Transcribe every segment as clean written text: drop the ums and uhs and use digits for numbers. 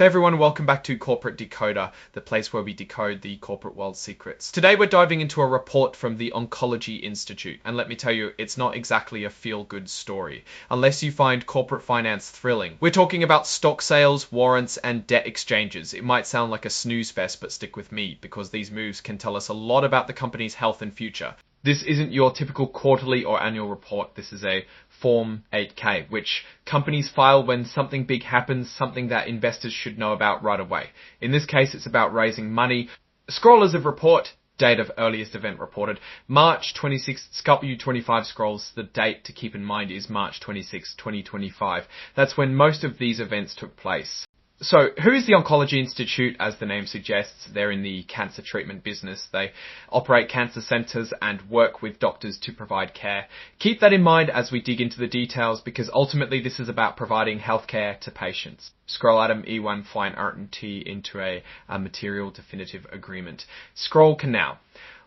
Hey everyone, welcome back to Corporate Decoder, the place where we decode the corporate world's secrets. Today we're diving into a report from the Oncology Institute, and let me tell you, it's not exactly a feel-good story, unless you find corporate finance thrilling. We're talking about stock sales, warrants, and debt exchanges. It might sound like a snooze fest, but stick with me, because these moves can tell us a lot about the company's health and future. This isn't your typical quarterly or annual report. This is a Form 8K, which companies file when something big happens, something that investors should know about right away. In this case, it's about raising money. Scrollers of report, date of earliest event reported, March 26th, W25 scrolls, the date to keep in mind is March 26, 2025. That's when most of these events took place. So, who is the Oncology Institute? As the name suggests, they're in the cancer treatment business. They operate cancer centers and work with doctors to provide care. Keep that in mind as we dig into the details, because ultimately this is about providing healthcare to patients. Scroll Adam E1 fine T into a material definitive agreement. Scroll canal.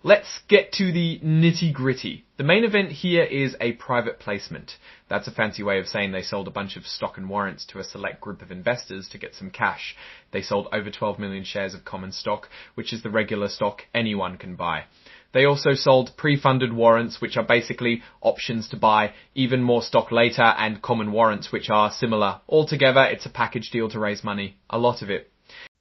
Let's get to the nitty-gritty. The main event here is a private placement. That's a fancy way of saying they sold a bunch of stock and warrants to a select group of investors to get some cash. They sold over 12 million shares of common stock, which is the regular stock anyone can buy. They also sold pre-funded warrants, which are basically options to buy even more stock later, and common warrants, which are similar. Altogether, it's a package deal to raise money. A lot of it.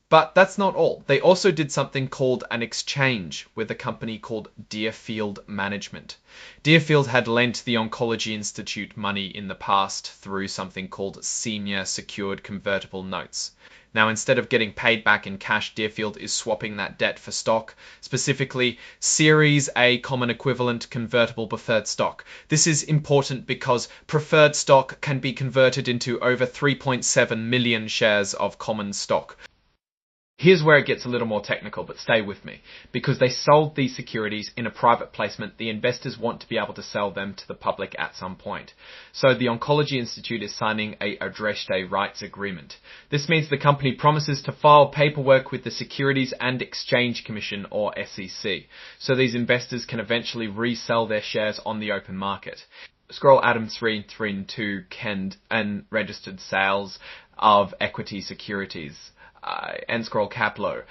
But that's not all. They also did something called an exchange with a company called Deerfield Management. Deerfield had lent the Oncology Institute money in the past through something called senior secured convertible notes. Now, instead of getting paid back in cash, Deerfield is swapping that debt for stock, specifically Series A common equivalent convertible preferred stock. This is important because preferred stock can be converted into over 3.7 million shares of common stock. Here's where it gets a little more technical, but stay with me. Because they sold these securities in a private placement, the investors want to be able to sell them to the public at some point. So the Oncology Institute is signing a Adreste rights agreement. This means the company promises to file paperwork with the Securities and Exchange Commission, or SEC, so these investors can eventually resell their shares on the open market. Scroll Adam 3 and 2 and registered sales of equity securities. And scroll Caplo.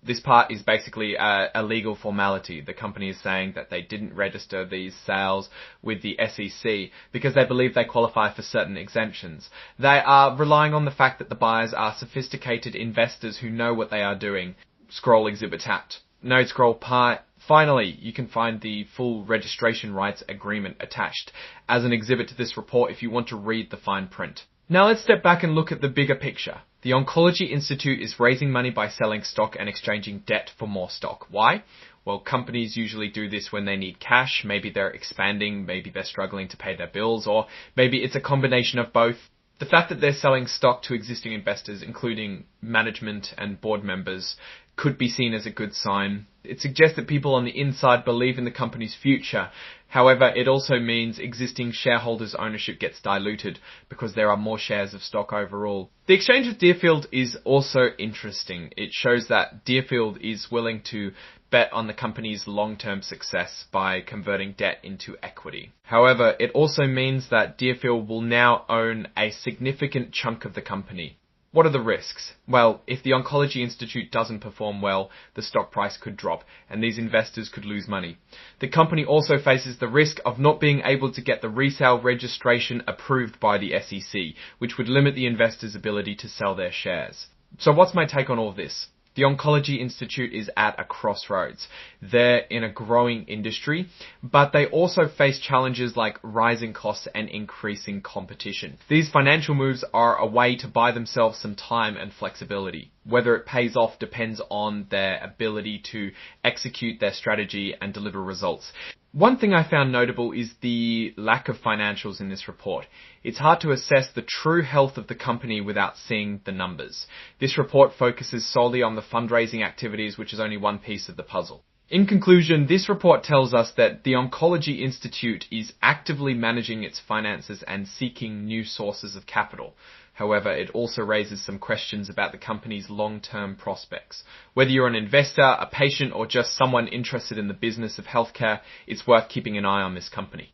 This part is basically a legal formality. The company is saying that they didn't register these sales with the SEC because they believe they qualify for certain exemptions. They are relying on the fact that the buyers are sophisticated investors who know what they are doing. Scroll Exhibit tapped. No scroll part. Finally, you can find the full registration rights agreement attached as an exhibit to this report if you want to read the fine print. Now let's step back and look at the bigger picture. The Oncology Institute is raising money by selling stock and exchanging debt for more stock. Why? Well, companies usually do this when they need cash. Maybe they're expanding, maybe they're struggling to pay their bills, or maybe it's a combination of both. The fact that they're selling stock to existing investors, including management and board members, could be seen as a good sign. It suggests that people on the inside believe in the company's future. However, it also means existing shareholders' ownership gets diluted because there are more shares of stock overall. The exchange with Deerfield is also interesting. It shows that Deerfield is willing to bet on the company's long-term success by converting debt into equity. However, it also means that Deerfield will now own a significant chunk of the company. What are the risks? Well, if the Oncology Institute doesn't perform well, the stock price could drop, and these investors could lose money. The company also faces the risk of not being able to get the resale registration approved by the SEC, which would limit the investors' ability to sell their shares. So what's my take on all of this? The Oncology Institute is at a crossroads. They're in a growing industry, but they also face challenges like rising costs and increasing competition. These financial moves are a way to buy themselves some time and flexibility. Whether it pays off depends on their ability to execute their strategy and deliver results. One thing I found notable is the lack of financials in this report. It's hard to assess the true health of the company without seeing the numbers. This report focuses solely on the fundraising activities, which is only one piece of the puzzle. In conclusion, this report tells us that the Oncology Institute is actively managing its finances and seeking new sources of capital. However, it also raises some questions about the company's long-term prospects. Whether you're an investor, a patient, or just someone interested in the business of healthcare, it's worth keeping an eye on this company.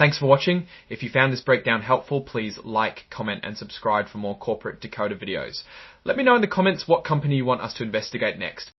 Thanks for watching. If you found this breakdown helpful, please like, comment, and subscribe for more corporate decoder videos. Let me know in the comments what company you want us to investigate next.